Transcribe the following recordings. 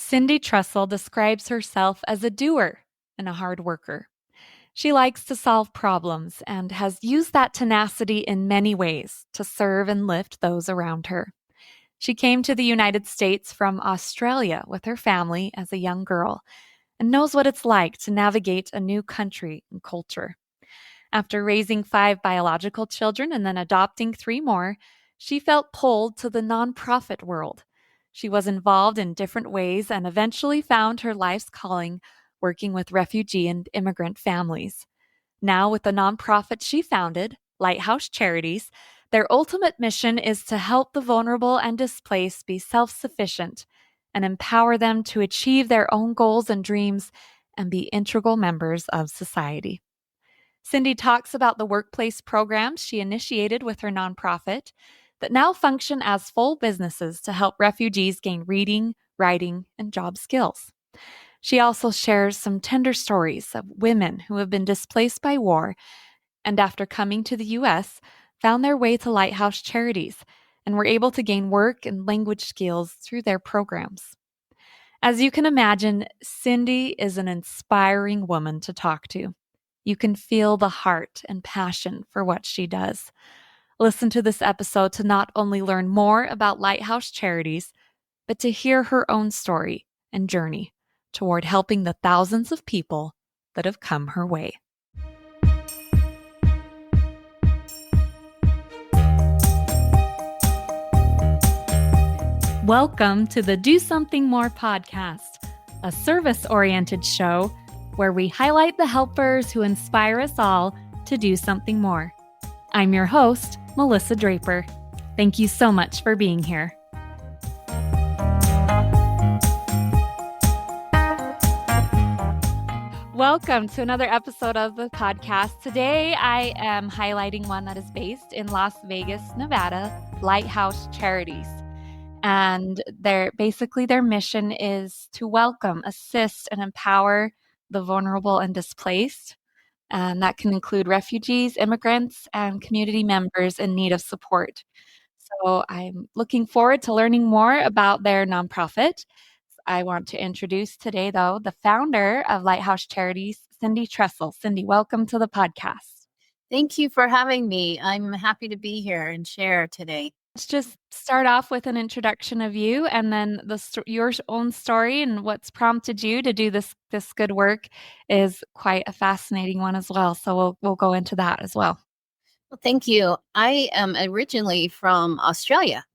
Cindy Trussel describes herself as a doer and a hard worker. She likes to solve problems and has used that tenacity in many ways to serve and lift those around her. She came to the United States from Australia with her family as a young girl and knows what it's like to navigate a new country and culture. After raising 5 biological children and then adopting 3 more, she felt pulled to the nonprofit world. She was involved in different ways and eventually found her life's calling working with refugee and immigrant families. Now, with the nonprofit she founded, Lighthouse Charities, their ultimate mission is to help the vulnerable and displaced be self sufficient and empower them to achieve their own goals and dreams and be integral members of society. Cindy talks about the workplace programs she initiated with her nonprofit that now function as full businesses to help refugees gain reading, writing, and job skills. She also shares some tender stories of women who have been displaced by war and, after coming to the U.S., found their way to Lighthouse Charities and were able to gain work and language skills through their programs. As you can imagine, Cindy is an inspiring woman to talk to. You can feel the heart and passion for what she does. Listen to this episode to not only learn more about Lighthouse Charities, but to hear her own story and journey toward helping the thousands of people that have come her way. Welcome to the Do Something More podcast, a service-oriented show where we highlight the helpers who inspire us all to do something more. I'm your host, Melissa Draper. Thank you so much for being here. Welcome to another episode of the podcast. Today, I am highlighting one that is based in Las Vegas, Nevada, Lighthouse Charities. And their mission is to welcome, assist, and empower the vulnerable and displaced. And that can include refugees, immigrants, and community members in need of support. So I'm looking forward to learning more about their nonprofit. I want to introduce today, though, the founder of Lighthouse Charities, Cindy Trussel. Cindy, welcome to the podcast. Thank you for having me. I'm happy to be here and share today. Let's just start off with an introduction of you and then your own story and what's prompted you to do this good work is quite a fascinating one as well. So we'll go into that as well. Well, thank you. I am originally from Australia.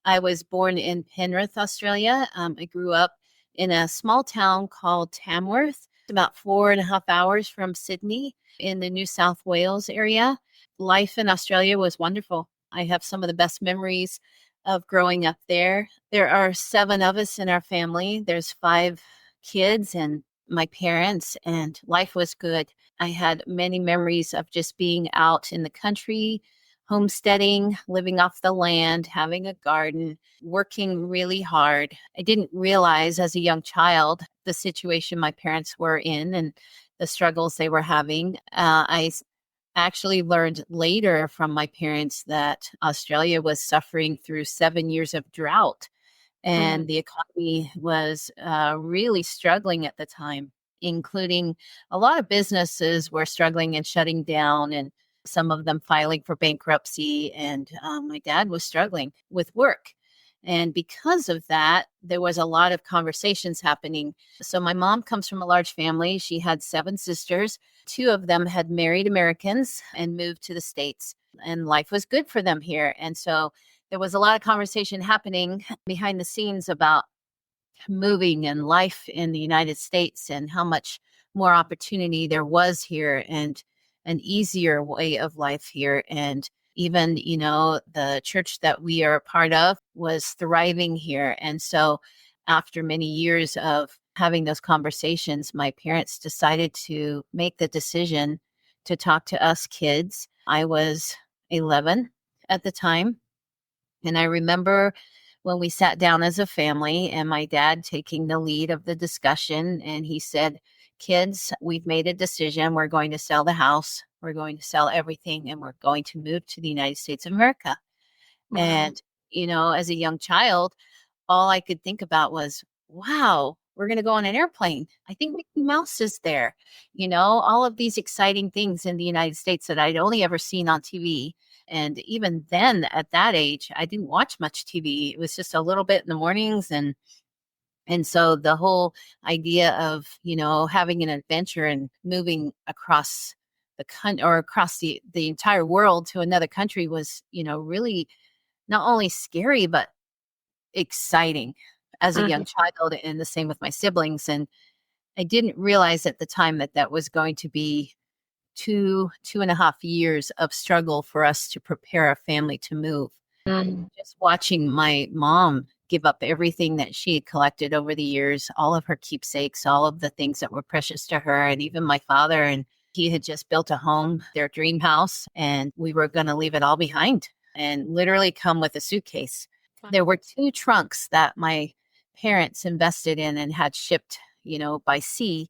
I was born in Penrith, Australia. I grew up in a small town called Tamworth, about 4.5 hours from Sydney in the New South Wales area. Life in Australia was wonderful. I have some of the best memories of growing up there. There are 7 of us in our family. There's 5 kids and my parents, and life was good. I had many memories of just being out in the country, homesteading, living off the land, having a garden, working really hard. I didn't realize as a young child the situation my parents were in and the struggles they were having. I actually learned later from my parents that Australia was suffering through 7 years of drought and the economy was really struggling at the time, including a lot of businesses were struggling and shutting down and some of them filing for bankruptcy. And my dad was struggling with work. And because of that, there was a lot of conversations happening. So my mom comes from a large family. She had 7 sisters. 2 of them had married Americans and moved to the States, and life was good for them here. And so there was a lot of conversation happening behind the scenes about moving and life in the United States and how much more opportunity there was here and an easier way of life here. And even, the church that we are a part of was thriving here. And so after many years of having those conversations, my parents decided to make the decision to talk to us kids. I was 11 at the time. And I remember when we sat down as a family and my dad taking the lead of the discussion, and he said, "Kids, we've made a decision. We're going to sell the house. We're going to sell everything, and we're going to move to the United States of America." Wow. And, as a young child, all I could think about was, wow, we're going to go on an airplane. I think Mickey Mouse is there. All of these exciting things in the United States that I'd only ever seen on TV. And even then, at that age, I didn't watch much TV. It was just a little bit in the mornings, and so the whole idea of, having an adventure and moving across the country or across the entire world to another country was, really not only scary, but exciting as a young child, and the same with my siblings. And I didn't realize at the time that that was going to be 2.5 years of struggle for us to prepare a family to move. Just watching my mom give up everything that she had collected over the years, all of her keepsakes, all of the things that were precious to her, and even my father. And he had just built a home, their dream house, and we were going to leave it all behind and literally come with a suitcase. Wow. There were 2 trunks that my parents invested in and had shipped, by sea.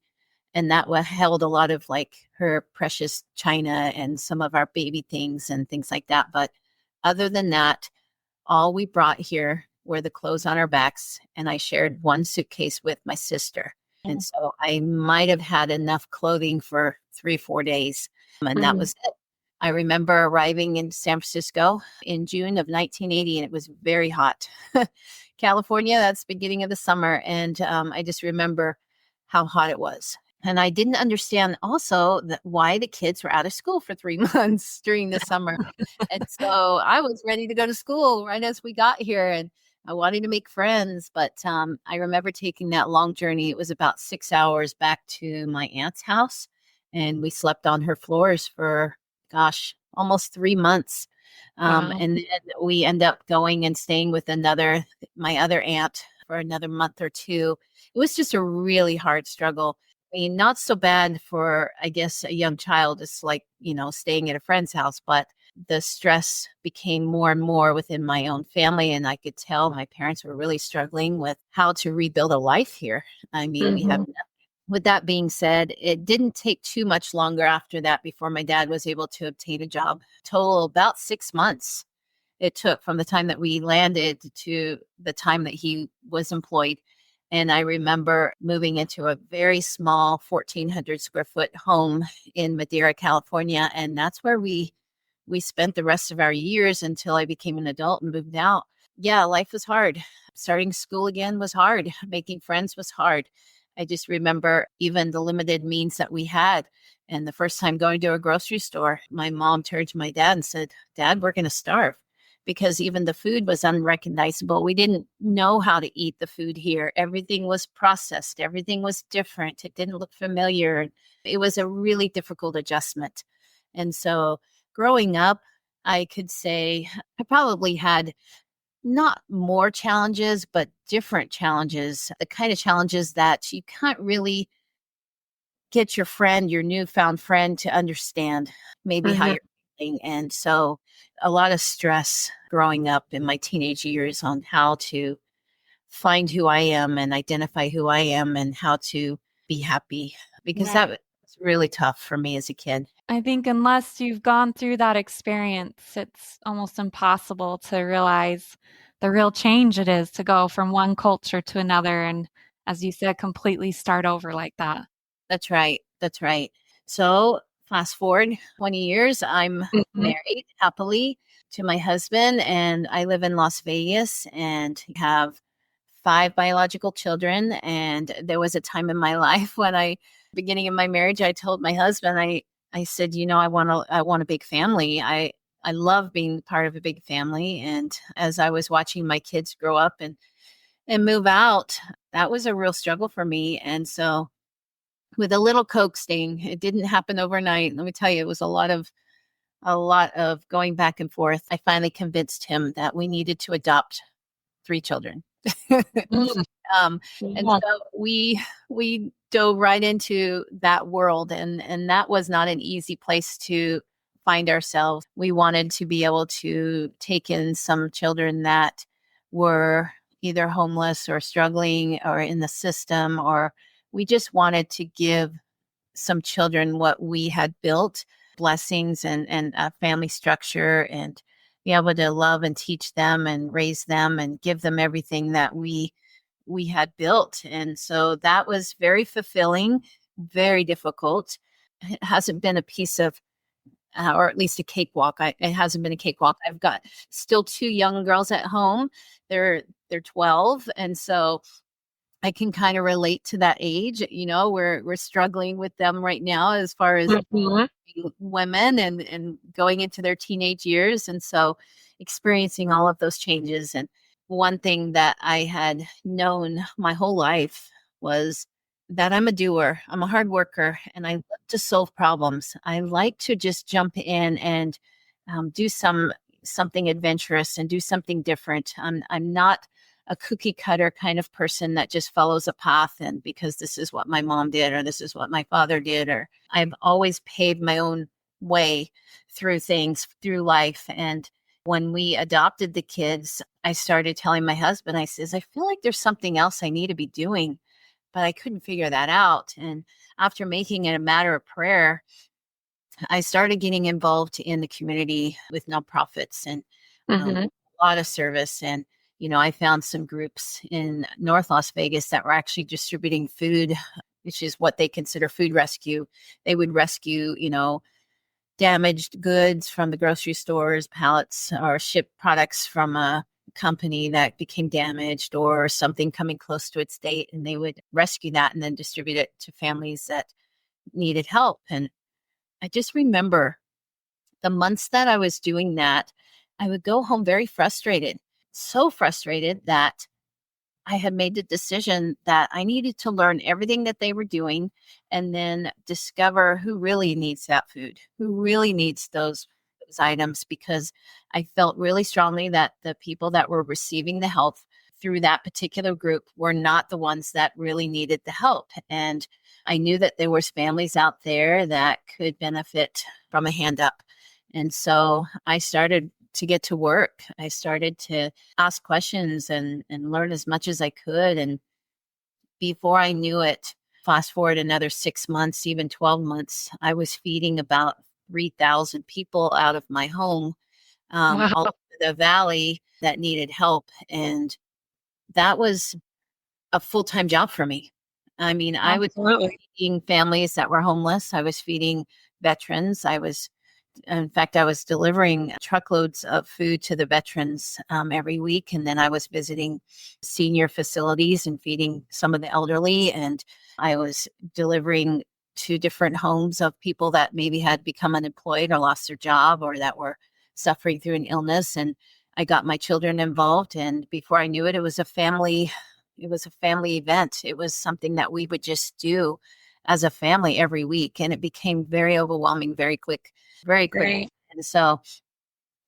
And that held a lot of like her precious china and some of our baby things and things like that. But other than that, all we brought here were the clothes on our backs. And I shared one suitcase with my sister. And so I might have had enough clothing for 3-4 days. And that was it. I remember arriving in San Francisco in June of 1980, and it was very hot. California, that's the beginning of the summer. And I just remember how hot it was. And I didn't understand also why the kids were out of school for 3 months during the summer. And so I was ready to go to school right as we got here, and I wanted to make friends. But I remember taking that long journey. It was about 6 hours back to my aunt's house, and we slept on her floors for, gosh, almost 3 months. Wow. And then we end up going and staying with my other aunt for another month or two. It was just a really hard struggle. I mean, not so bad for, I guess, a young child. It's like, staying at a friend's house, but the stress became more and more within my own family. And I could tell my parents were really struggling with how to rebuild a life here. I mean, we have nothing. With that being said, it didn't take too much longer after that before my dad was able to obtain a job. Total about 6 months it took from the time that we landed to the time that he was employed. And I remember moving into a very small 1,400 square foot home in Madera, California. And that's where we spent the rest of our years until I became an adult and moved out. Yeah, life was hard. Starting school again was hard. Making friends was hard. I just remember even the limited means that we had. And the first time going to a grocery store, my mom turned to my dad and said, "Dad, we're going to starve." Because even the food was unrecognizable. We didn't know how to eat the food here. Everything was processed. Everything was different. It didn't look familiar. It was a really difficult adjustment. And so growing up, I could say I probably had not more challenges, but different challenges, the kind of challenges that you can't really get your newfound friend to understand maybe how you're feeling. And so a lot of stress growing up in my teenage years on how to find who I am and identify who I am and how to be happy, because that was really tough for me as a kid. I think unless you've gone through that experience, it's almost impossible to realize the real change it is to go from one culture to another and, as you said, completely start over like that. That's right. That's right. So fast forward 20 years, I'm married happily to my husband, and I live in Las Vegas and have 5 biological children. And there was a time in my life when beginning of my marriage, I told my husband, I said, I want a big family. I love being part of a big family. And as I was watching my kids grow up and move out, that was a real struggle for me. And so with a little coaxing, it didn't happen overnight. Let me tell you, it was a lot of going back and forth. I finally convinced him that we needed to adopt 3 children. And so we dove right into that world, and that was not an easy place to find ourselves. We wanted to be able to take in some children that were either homeless or struggling or in the system, or we just wanted to give some children what we had built, blessings and a family structure, and be able to love and teach them and raise them and give them everything that we we had built. And so that was very fulfilling, very difficult. It hasn't been a piece of, or at least a cakewalk. It hasn't been a cakewalk. I've got still two young girls at home. They're 12, and so I can kind of relate to that age. We're struggling with them right now as far as Mhm. women and going into their teenage years, and so experiencing all of those changes. And one thing that I had known my whole life was that I'm a doer. I'm a hard worker, and I love to solve problems. I like to just jump in and do something adventurous and do something different. I'm not a cookie cutter kind of person that just follows a path, and because this is what my mom did or this is what my father did, or I've always paved my own way through things, through life. And when we adopted the kids, I started telling my husband, I says, I feel like there's something else I need to be doing, but I couldn't figure that out. And after making it a matter of prayer, I started getting involved in the community with nonprofits and Mhm. a lot of service. And, I found some groups in North Las Vegas that were actually distributing food, which is what they consider food rescue. They would rescue, damaged goods from the grocery stores, pallets, or ship products from a company that became damaged or something coming close to its date. And they would rescue that and then distribute it to families that needed help. And I just remember the months that I was doing that, I would go home very frustrated, so frustrated that I had made the decision that I needed to learn everything that they were doing and then discover who really needs that food, who really needs those items, because I felt really strongly that the people that were receiving the help through that particular group were not the ones that really needed the help. And I knew that there was families out there that could benefit from a hand up. And so I started to get to work. I started to ask questions and learn as much as I could. And before I knew it, fast forward another 6 months, even 12 months, I was feeding about 3,000 people out of my home, Wow. all over the valley that needed help. And that was a full time job for me. I mean, I was Absolutely. feeding families that were homeless, I was feeding veterans, in fact, I was delivering truckloads of food to the veterans every week. And then I was visiting senior facilities and feeding some of the elderly. And I was delivering to different homes of people that maybe had become unemployed or lost their job or that were suffering through an illness. And I got my children involved. And before I knew it, it was a family event. It was something that we would just do as a family every week. And it became very overwhelming very quick. Great. And so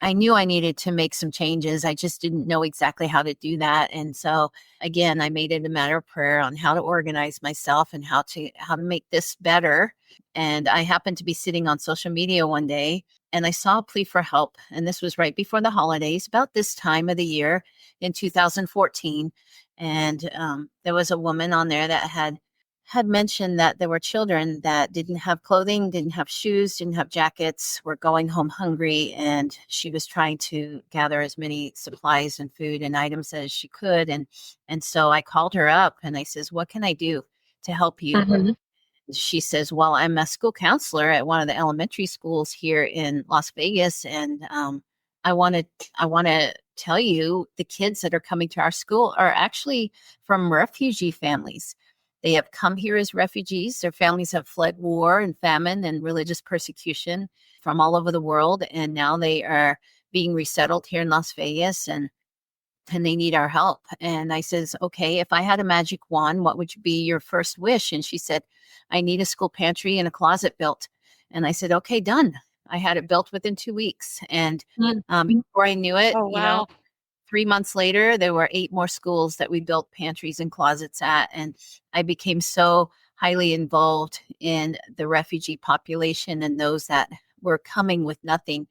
I knew I needed to make some changes. I just didn't know exactly how to do that. And so again, I made it a matter of prayer on how to organize myself and how to make this better. And I happened to be sitting on social media one day and I saw a plea for help. And this was right before the holidays, about this time of the year in 2014. And there was a woman on there that had mentioned that there were children that didn't have clothing, didn't have shoes, didn't have jackets, were going home hungry. And she was trying to gather as many supplies and food and items as she could. And so I called her up and I says, what can I do to help you? Mhm. She says, well, I'm a school counselor at one of the elementary schools here in Las Vegas. And I want to, I want to tell you the kids that are coming to our school are actually from refugee families. They have come here as refugees. Their families have fled war and famine and religious persecution from all over the world. And now they are being resettled here in Las Vegas. And they need our help. And I says, okay, if I had a magic wand, what would be your first wish? And she said, I need a school pantry and a closet built. And I said, okay, done. I had it built within 2 weeks. And Mm. before I knew it, Oh, wow. 3 months later, there were 8 more schools that we built pantries and closets at. And I became so highly involved in the refugee population and those that were coming with nothing.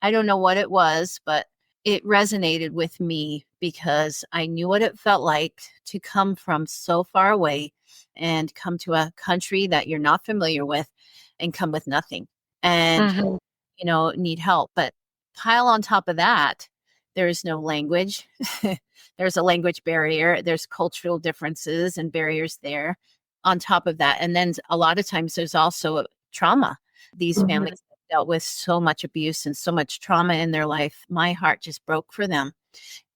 I don't know what it was, but it resonated with me because I knew what it felt like to come from so far away and come to a country that you're not familiar with and come with nothing and, Mhm. need help. But pile on top of that, there is no language. There's a language barrier. There's cultural differences and barriers there on top of that. And then a lot of times there's also a trauma. These Mhm. families have dealt with so much abuse and so much trauma in their life. My heart just broke for them.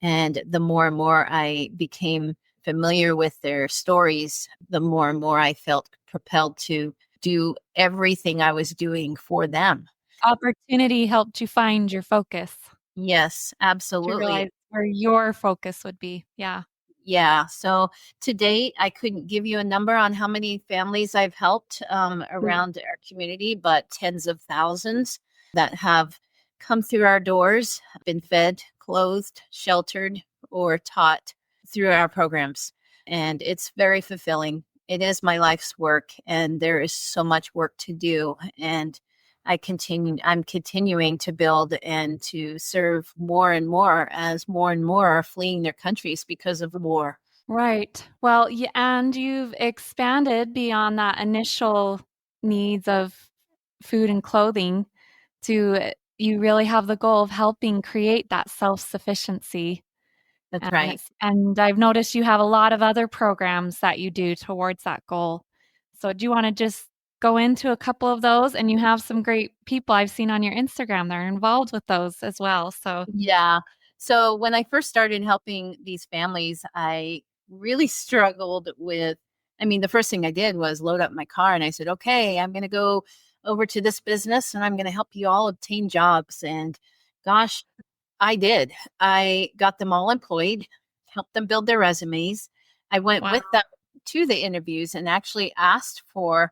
And the more and more I became familiar with their stories, the more and more I felt propelled to do everything I was doing for them. Opportunity helped you find your focus Yes, to absolutely. realize where your focus would be. Yeah. Yeah. So to date, I couldn't give you a number on how many families I've helped Mm. around our community, but tens of thousands that have come through our doors, been fed, clothed, sheltered, or taught through our programs. And it's very fulfilling. It is my life's work, and there is so much work to do. And I'm continuing to build and to serve more and more are fleeing their countries because of the war. Right. Well, and you've expanded beyond that initial needs of food and clothing to you really have the goal of helping create that self-sufficiency. That's And right. and I've noticed you have a lot of other programs that you do towards that goal. So do you want to just go into a couple of those? And you have some great people I've seen on your Instagram that are involved with those as well. So Yeah. So when I first started helping these families, I really struggled with, I mean, the first thing I did was load up my car and I said, okay, I'm going to go over to this business and I'm going to help you all obtain jobs. And gosh, I did. I got them all employed, helped them build their resumes. I went wow. with them to the interviews and actually asked for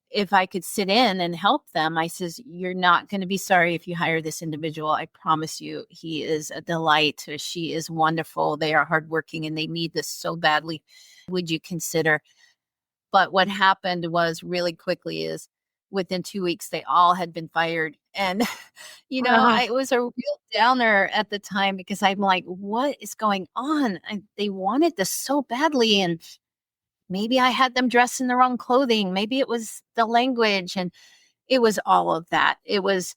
if I could sit in and help them. I says, you're not going to be sorry if you hire this individual. I promise you, he is a delight. She is wonderful. They are hardworking and they need this so badly. Would you consider? But what happened was really quickly is within 2 weeks, they all had been fired. And, it was a real downer at the time because I'm like, what is going on? They wanted this so badly. And maybe I had them dressed in the wrong clothing. Maybe it was the language. And it was all of that. It was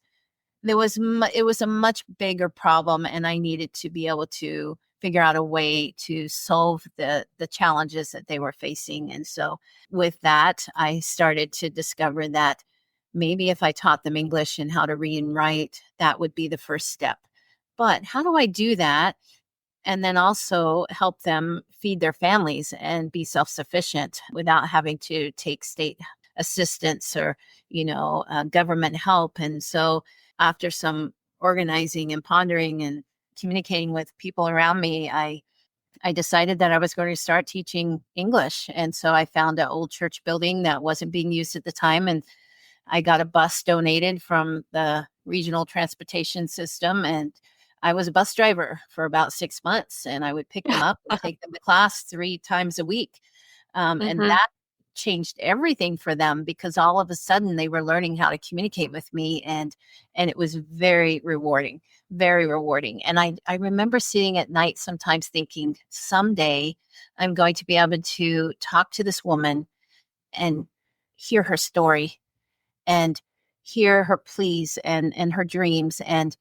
a much bigger problem, and I needed to be able to figure out a way to solve the challenges that they were facing. And so with that, I started to discover that maybe if I taught them English and how to read and write, that would be the first step. But how do I do that and then also help them feed their families and be self-sufficient without having to take state assistance or government help? And so after some organizing and pondering and communicating with people around me, I decided that I was going to start teaching English. And so I found an old church building that wasn't being used at the time, and I got a bus donated from the regional transportation system, and I was a bus driver for about 6 months, and I would pick them up and take them to class 3 times a week. And Mhm. that changed everything for them because all of a sudden they were learning how to communicate with me, and it was very rewarding, very rewarding. And I remember sitting at night sometimes thinking, someday I'm going to be able to talk to this woman and hear her story and hear her pleas and her dreams and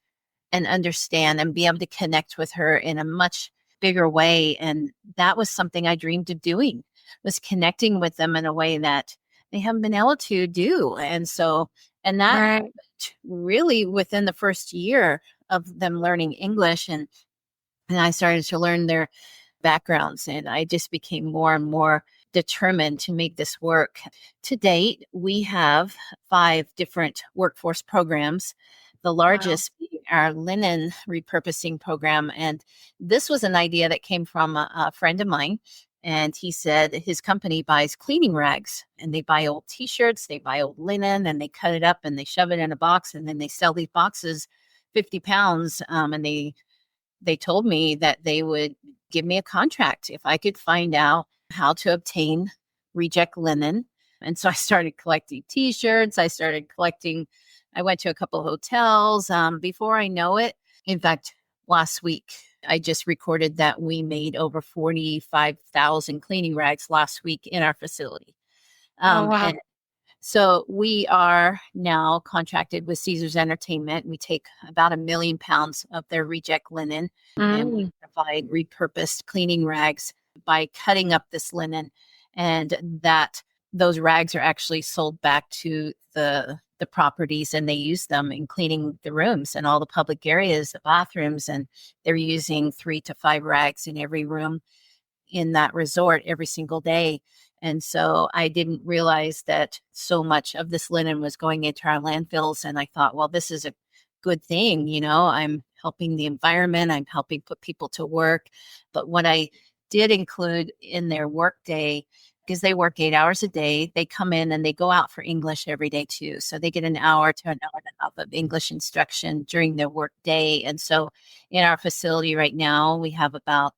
understand and be able to connect with her in a much bigger way. And that was something I dreamed of doing, was connecting with them in a way that they haven't been able to do. And that happened Right. really within the first year of them learning English. And I started to learn their backgrounds, and I just became more and more determined to make this work. To date, we have 5 different workforce programs, the Wow. largest being our linen repurposing program. And this was an idea that came from a friend of mine. And he said his company buys cleaning rags and they buy old t shirts, they buy old linen, and they cut it up and they shove it in a box. And then they sell these boxes 50 pounds. And they told me that they would give me a contract if I could find out how to obtain reject linen. And so I started collecting t-shirts. I went to a couple of hotels. Before I know it, in fact, last week, I just recorded that we made over 45,000 cleaning rags last week in our facility. Oh, And wow. So we are now contracted with Caesars Entertainment. We take about 1 million pounds of their reject linen and we provide repurposed cleaning rags by cutting up this linen. And that those rags are actually sold back to the properties, and they use them in cleaning the rooms and all the public areas, the bathrooms, and they're using 3 to 5 rags in every room in that resort every single day. And so I didn't realize that so much of this linen was going into our landfills. And I thought, well, this is a good thing. I'm helping the environment, I'm helping put people to work. But what I did include in their work day, because they work 8 hours a day, they come in and they go out for English every day too. So they get an hour to an hour and a half of English instruction during their work day. And so in our facility right now, we have about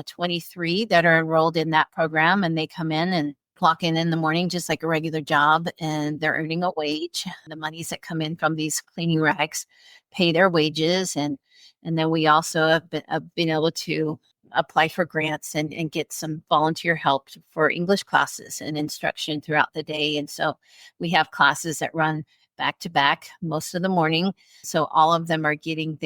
23 that are enrolled in that program, and they come in and clock in the morning just like a regular job, and they're earning a wage. The monies that come in from these cleaning racks pay their wages, and then we also have been able to apply for grants and get some volunteer help for English classes and instruction throughout the day. And so we have classes that run back to back most of the morning. So all of them are getting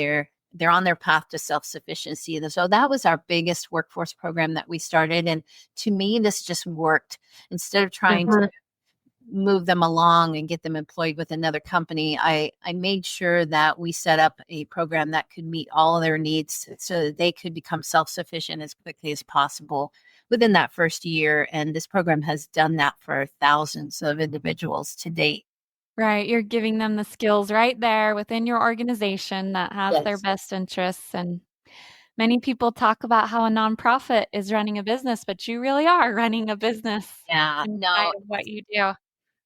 they're on their path to self-sufficiency. And so that was our biggest workforce program that we started. And to me, this just worked. Instead of trying to move them along and get them employed with another company, I made sure that we set up a program that could meet all of their needs so that they could become self-sufficient as quickly as possible within that first year. And this program has done that for thousands of individuals to date. Right. You're giving them the skills right there within your organization that have their Yes. best interests. And many people talk about how a nonprofit is running a business, but you really are running a business Yeah, inside no, of what you do.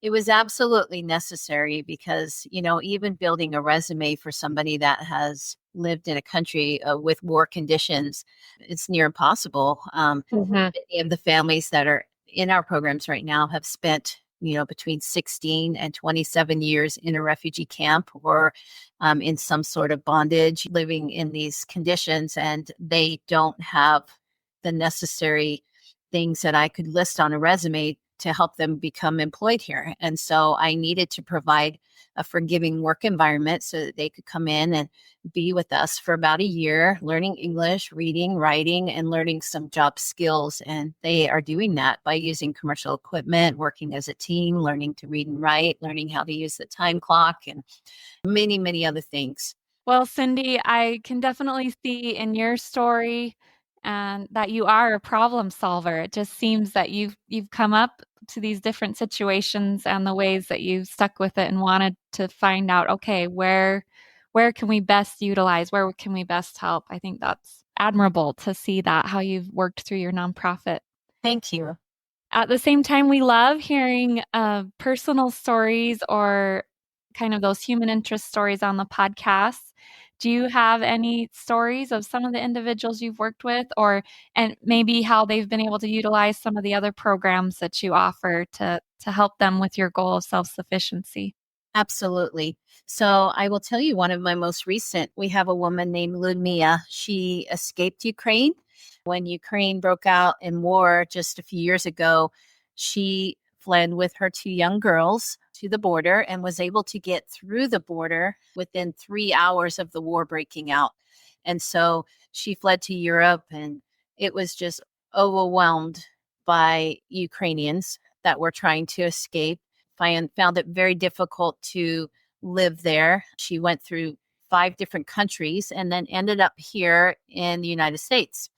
it was absolutely necessary because, even building a resume for somebody that has lived in a country with war conditions, it's near impossible. Mhm. Many of the families that are in our programs right now have spent, between 16 and 27 years in a refugee camp or in some sort of bondage, living in these conditions, and they don't have the necessary things that I could list on a resume to help them become employed here. And so I needed to provide a forgiving work environment so that they could come in and be with us for about a year, learning English, reading, writing, and learning some job skills. And they are doing that by using commercial equipment, working as a team, learning to read and write, learning how to use the time clock, and many, many other things. Well, Cindy, I can definitely see in your story and that you are a problem solver. It just seems that you've come up to these different situations and the ways that you've stuck with it and wanted to find out, okay, where can we best utilize, where can we best help? I think that's admirable to see that how you've worked through your nonprofit. Thank you. At the same time, we love hearing personal stories or kind of those human interest stories on the podcast. Do you have any stories of some of the individuals you've worked with, or and maybe how they've been able to utilize some of the other programs that you offer to help them with your goal of self-sufficiency? Absolutely. So I will tell you one of my most recent. We have a woman named Ludmila. She escaped Ukraine. When Ukraine broke out in war just a few years ago, she fled with her 2 young girls to the border and was able to get through the border within 3 hours of the war breaking out. And so she fled to Europe, and it was just overwhelmed by Ukrainians that were trying to escape. Found it very difficult to live there. She went through 5 different countries and then ended up here in the United States.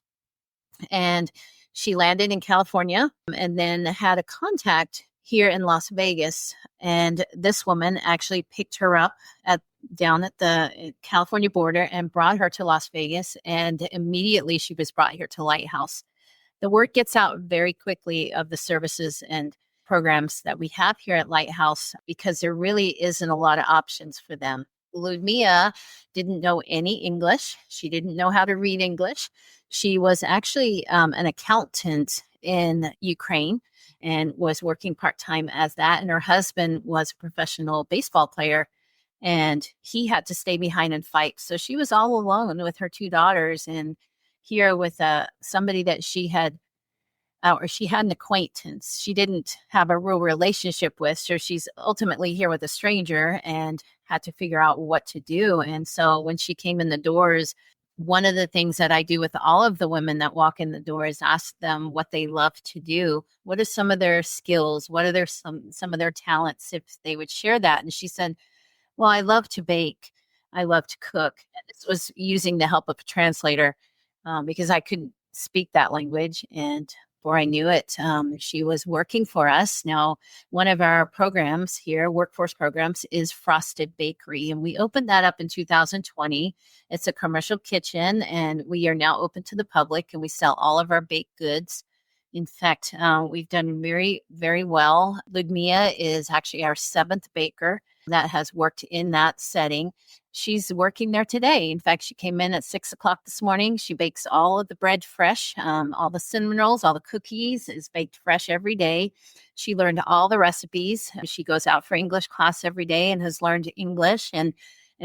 And she landed in California and then had a contact here in Las Vegas. And this woman actually picked her up down at the California border and brought her to Las Vegas. And immediately she was brought here to Lighthouse. The word gets out very quickly of the services and programs that we have here at Lighthouse because there really isn't a lot of options for them. Ludmila didn't know any English. She didn't know how to read English. She was actually an accountant in Ukraine and was working part-time as that. And her husband was a professional baseball player, and he had to stay behind and fight. So she was all alone with her 2 daughters and here with somebody that she had or she had an acquaintance she didn't have a real relationship with. So she's ultimately here with a stranger and had to figure out what to do. And so when she came in the doors, one of the things that I do with all of the women that walk in the door is ask them what they love to do. What are some of their skills? What are some of their talents, if they would share that? And she said, well, I love to bake. I love to cook. And this was using the help of a translator because I couldn't speak that language. And before I knew it, she was working for us. Now, one of our programs here, workforce programs, is Frosted Bakery. And we opened that up in 2020. It's a commercial kitchen, and we are now open to the public, and we sell all of our baked goods. In fact, we've done very, very well. Ludmia is actually our seventh baker that has worked in that setting. She's working there today. In fact, she came in at 6 o'clock this morning. She bakes all of the bread fresh, all the cinnamon rolls, all the cookies is baked fresh every day. She learned all the recipes. She goes out for English class every day and has learned English, and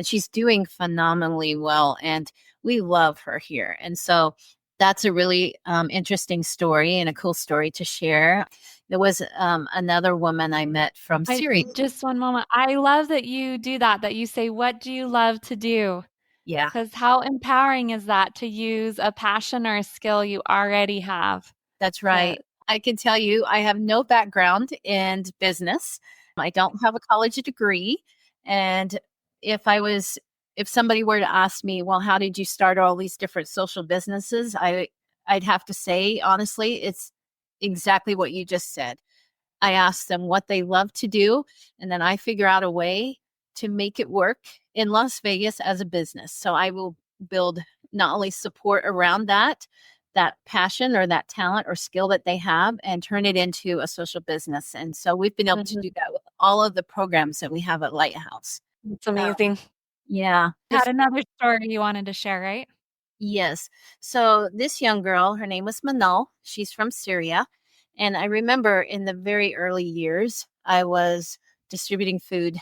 she's doing phenomenally well. And we love her here. And so that's a really interesting story and a cool story to share. There was another woman I met from Syria. Just one moment. I love that you do that, that you say, what do you love to do? Yeah, Because how empowering is that to use a passion or a skill you already have that's to, right. I can tell you, I have no background in business. I don't have a college degree. And if I was, if somebody were to ask me, well, how did you start all these different social businesses? I'd have to say, honestly, it's exactly what you just said. I ask them what they love to do, and then I figure out a way to make it work in Las Vegas as a business. So I will build not only support around that passion or that talent or skill that they have and turn it into a social business. And so we've been able to Mhm. do that with all of the programs that we have at Lighthouse. It's Uh, amazing. yeah. Had another story you wanted to share, right? Yes. So this young girl, her name was Manal. She's from Syria. And I remember in the very early years, I was distributing food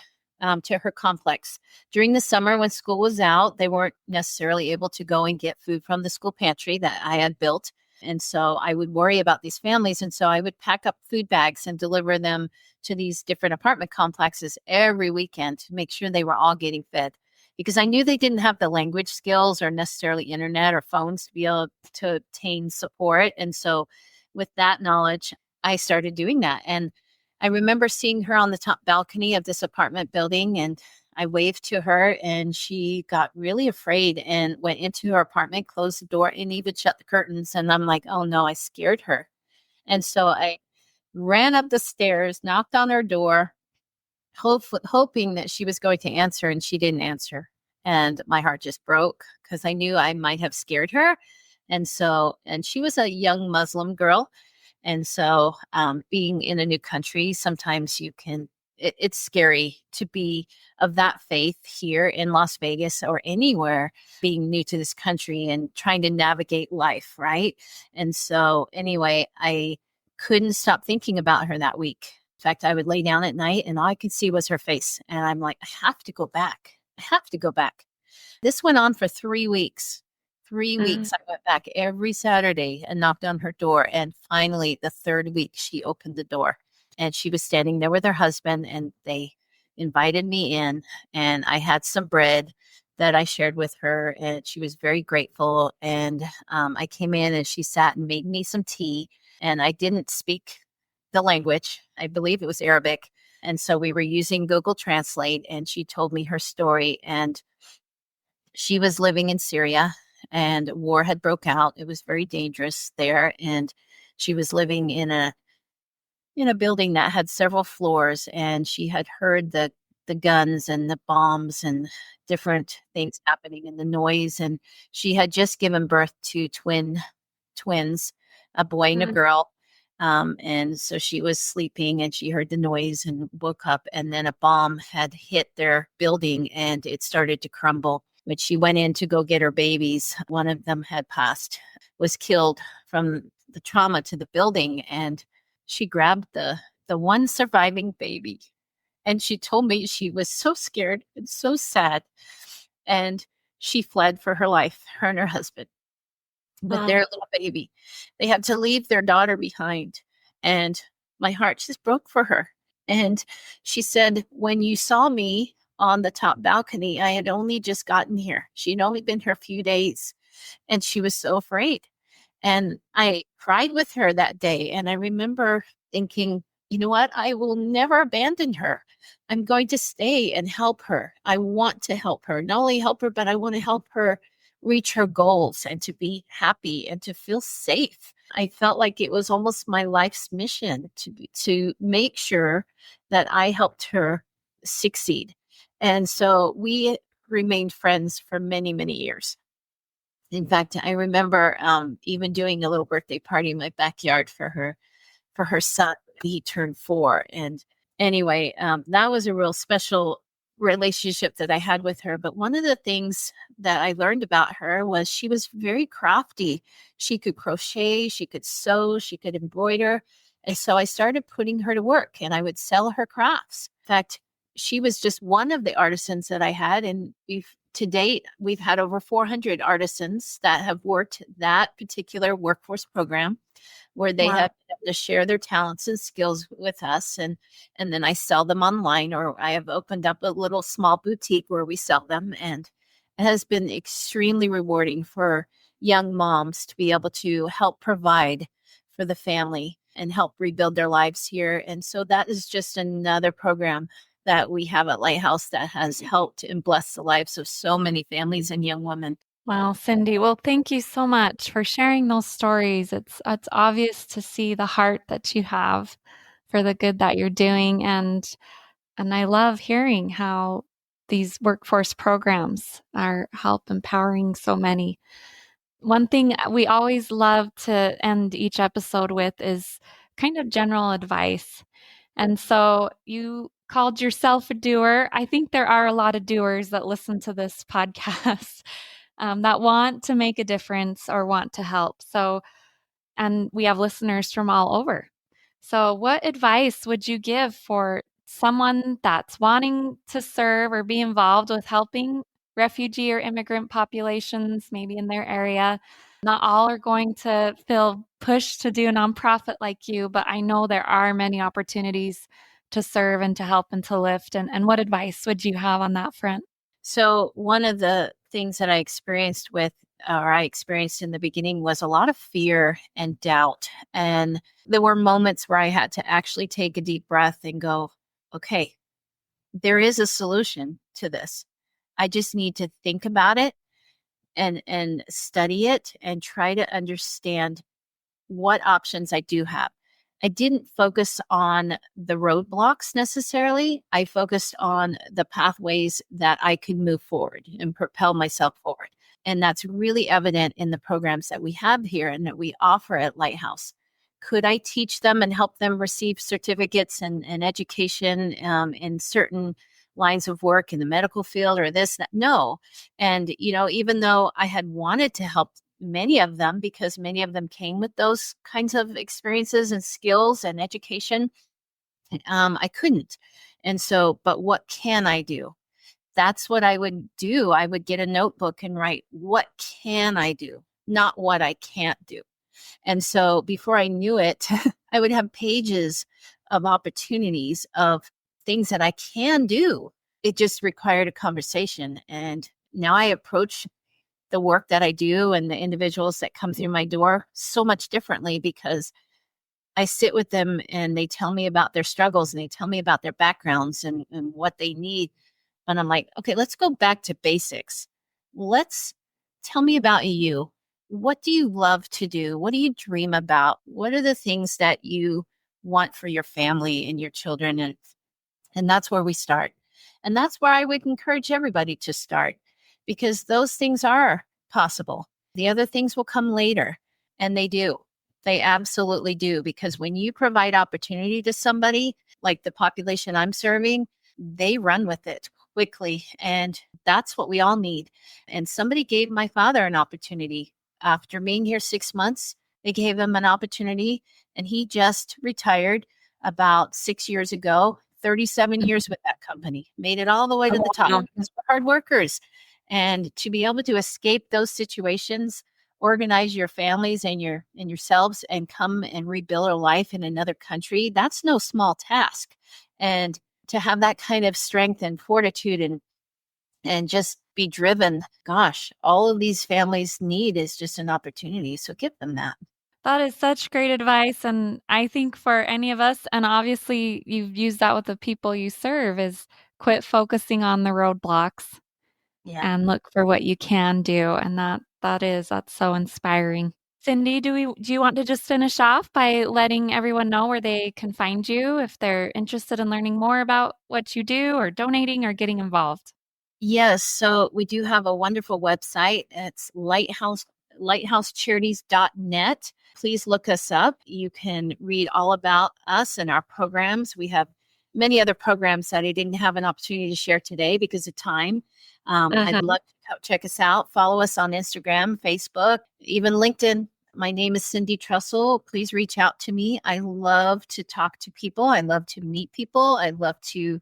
to her complex. During the summer when school was out, they weren't necessarily able to go and get food from the school pantry that I had built. And so I would worry about these families. And so I would pack up food bags and deliver them to these different apartment complexes every weekend to make sure they were all getting fed, because I knew they didn't have the language skills or necessarily internet or phones to be able to obtain support. And so, with that knowledge, I started doing that. And I remember seeing her on the top balcony of this apartment building, and I waved to her, and she got really afraid and went into her apartment, closed the door, and even shut the curtains. And I'm like, oh no, I scared her. And so I ran up the stairs, knocked on her door, hoping that she was going to answer, and she didn't answer. And my heart just broke because I knew I might have scared her. And so, and she was a young Muslim girl. And so, being in a new country, sometimes it's scary to be of that faith here in Las Vegas or anywhere, being new to this country and trying to navigate life, right? And so, anyway, I couldn't stop thinking about her that week. In fact, I would lay down at night and all I could see was her face. And I'm like, I have to go back. I have to go back. This went on for 3 weeks. 3 weeks, Mhm. I went back every Saturday and knocked on her door. And finally, the third week, she opened the door and she was standing there with her husband, and they invited me in. And I had some bread that I shared with her, and she was very grateful. And I came in and she sat and made me some tea. And I didn't speak the language, I believe it was Arabic. And so we were using Google Translate, and she told me her story. And she was living in Syria, and war had broke out. It was very dangerous there, and she was living in a building that had several floors, and she had heard the guns and the bombs and different things happening and the noise. And she had just given birth to twins, a boy and a Mhm. girl. And so she was sleeping and she heard the noise and woke up, and then a bomb had hit their building and it started to crumble. When she went in to go get her babies, one of them had passed, was killed from the trauma to the building. And she grabbed the one surviving baby, and she told me she was so scared and so sad, and she fled for her life, her and her husband. with Wow. their little baby. They had to leave their daughter behind. And my heart just broke for her. And she said, when you saw me on the top balcony, I had only just gotten here. She'd only been here a few days, and she was so afraid. And I cried with her that day. And I remember thinking, you know what? I will never abandon her. I'm going to stay and help her. I want to help her. Not only help her, but I want to help her reach her goals and to be happy and to feel safe. I felt like it was almost my life's mission to make sure that I helped her succeed. And so we remained friends for many, many years. In fact, I remember even doing a little birthday party in my backyard for her son. He turned 4, and anyway, that was a real special relationship that I had with her. But one of the things that I learned about her was she was very crafty. She could crochet, she could sew, she could embroider. And so I started putting her to work, and I would sell her crafts. In fact, she was just one of the artisans that I had. And to date, we've had over 400 artisans that have worked that particular workforce program, where they Wow. have been able to share their talents and skills with us. And then I sell them online, or I have opened up a little small boutique where we sell them. And it has been extremely rewarding for young moms to be able to help provide for the family and help rebuild their lives here. And so that is just another program that we have at Lighthouse that has helped and blessed the lives of so many families and young women. Wow, Cindy. Well, thank you so much for sharing those stories. It's obvious to see the heart that you have for the good that you're doing, and I love hearing how these workforce programs are help empowering so many. One thing we always love to end each episode with is kind of general advice. And so you called yourself a doer. I think there are a lot of doers that listen to this podcast that want to make a difference or want to help. So, and we have listeners from all over. So, what advice would you give for someone that's wanting to serve or be involved with helping refugee or immigrant populations, maybe in their area? Not all are going to feel pushed to do a nonprofit like you, but I know there are many opportunities to serve and to help and to lift. And what advice would you have on that front? So one of the things that I experienced in the beginning was a lot of fear and doubt. And there were moments where I had to actually take a deep breath and go, okay, there is a solution to this. I just need to think about it and study it and try to understand what options I do have. I didn't focus on the roadblocks necessarily. I focused on the pathways that I could move forward and propel myself forward. And that's really evident in the programs that we have here and that we offer at Lighthouse. Could I teach them and help them receive certificates and education in certain lines of work in the medical field or this? That? No. And, even though I had wanted to help many of them, because many of them came with those kinds of experiences and skills and education, I couldn't. And so, but what can I do? That's what I would do. I would get a notebook and write, what can I do? Not what I can't do. And so before I knew it, I would have pages of opportunities of things that I can do. It just required a conversation. And now I approach the work that I do and the individuals that come through my door so much differently, because I sit with them and they tell me about their struggles and they tell me about their backgrounds and what they need. And I'm like, okay, let's go back to basics. Let's tell me about you. What do you love to do? What do you dream about? What are the things that you want for your family and your children? And that's where we start. And that's where I would encourage everybody to start, because those things are possible. The other things will come later, and they do. They absolutely do. Because when you provide opportunity to somebody like the population I'm serving, they run with it quickly. And that's what we all need. And somebody gave my father an opportunity after being here 6 months. They gave him an opportunity, and he just retired about 6 years ago. 37 years with that company, made it all the way to the top Wow. because we're hard workers. And to be able to escape those situations organize your families and yourselves and come and rebuild a life in another country, that's no small task. And to have that kind of strength and fortitude and just be driven, gosh, all of these families need is just an opportunity. So give them that. That is such great advice. And I think for any of us, and obviously you've used that with the people you serve, is quit focusing on the roadblocks Yeah. and look for what you can do. And that's so inspiring. Cindy, do you want to just finish off by letting everyone know where they can find you if they're interested in learning more about what you do or donating or getting involved? Yes, so we do have a wonderful website. It's lighthousecharities.net. Please look us up. You can read all about us and our programs. We have many other programs that I didn't have an opportunity to share today because of time. I'd Uh-huh. love to check us out. Follow us on Instagram, Facebook, even LinkedIn. My name is Cindy Trussel. Please reach out to me. I love to talk to people. I love to meet people. I love to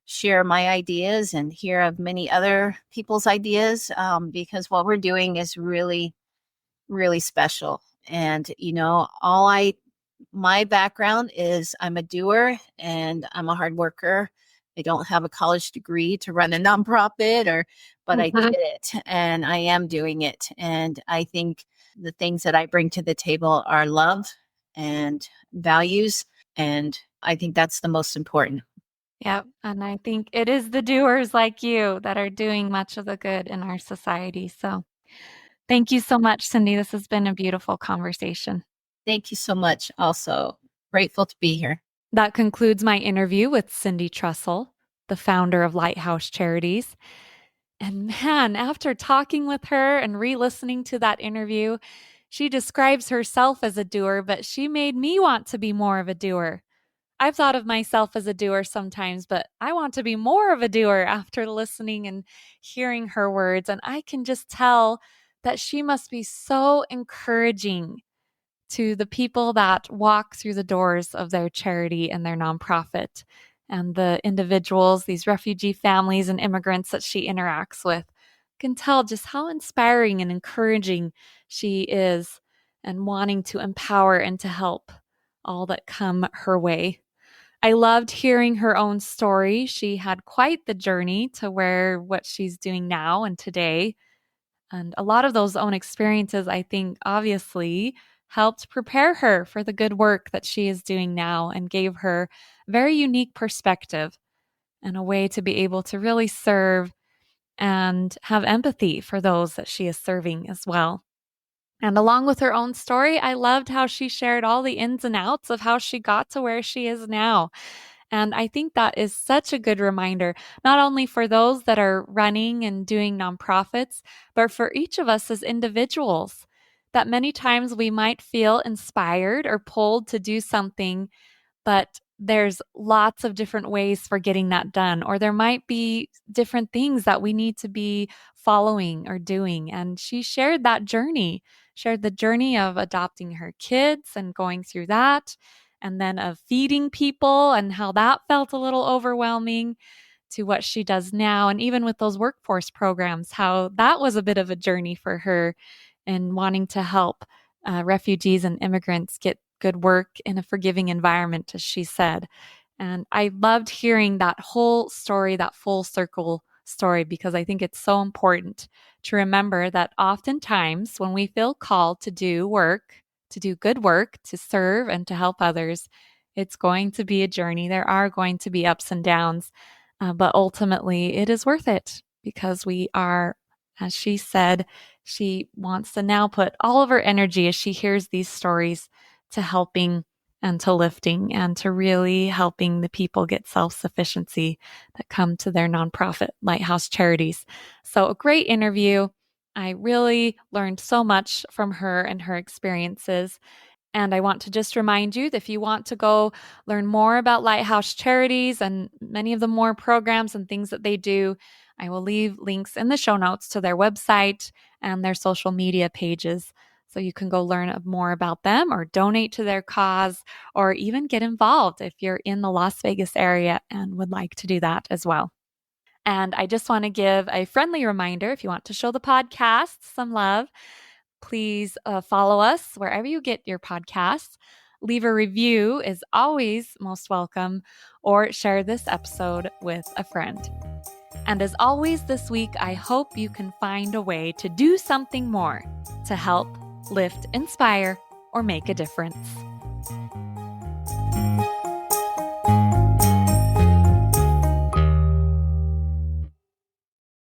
share my ideas and hear of many other people's ideas, because what we're doing is really, really special. And, my background is I'm a doer and I'm a hard worker. I don't have a college degree to run a nonprofit but I did it and I am doing it. And I think the things that I bring to the table are love and values. And I think that's the most important. Yep. And I think it is the doers like you that are doing much of the good in our society. So thank you so much, Cindy. This has been a beautiful conversation. Thank you so much. Also, grateful to be here. That concludes my interview with Cindy Trussel, the founder of Lighthouse Charities. And man, after talking with her and re listening to that interview, she describes herself as a doer, but she made me want to be more of a doer. I've thought of myself as a doer sometimes, but I want to be more of a doer after listening and hearing her words. And I can just tell that she must be so encouraging to the people that walk through the doors of their charity and their nonprofit and the individuals, these refugee families and immigrants that she interacts with. Can tell just how inspiring and encouraging she is and wanting to empower and to help all that come her way. I loved hearing her own story. She had quite the journey to where what she's doing now and today. And a lot of those own experiences, I think, obviously helped prepare her for the good work that she is doing now and gave her very unique perspective and a way to be able to really serve and have empathy for those that she is serving as well. And along with her own story, I loved how she shared all the ins and outs of how she got to where she is now. And I think that is such a good reminder, not only for those that are running and doing nonprofits, but for each of us as individuals, that many times we might feel inspired or pulled to do something, but there's lots of different ways for getting that done, or there might be different things that we need to be following or doing. And she shared that journey, shared the journey of adopting her kids and going through that, and then of feeding people and how that felt a little overwhelming to what she does now. And even with those workforce programs, how that was a bit of a journey for her in wanting to help refugees and immigrants get good work in a forgiving environment, as she said. And I loved hearing that whole story, that full circle story, because I think it's so important to remember that oftentimes when we feel called to do work, to do good work, to serve and to help others, it's going to be a journey. There are going to be ups and downs, but ultimately it is worth it because we are, as she said, she wants to now put all of her energy as she hears these stories to helping and to lifting and to really helping the people get self sufficiency that come to their nonprofit Lighthouse Charities. So, a great interview. I really learned so much from her and her experiences. And I want to just remind you that if you want to go learn more about Lighthouse Charities and many of the more programs and things that they do, I will leave links in the show notes to their website and their social media pages. So you can go learn more about them or donate to their cause or even get involved if you're in the Las Vegas area and would like to do that as well. And I just want to give a friendly reminder if you want to show the podcast some love, Please follow us wherever you get your podcasts. Leave a review is always most welcome, or share this episode with a friend. And as always this week, I hope you can find a way to do something more to help, lift, inspire, or make a difference.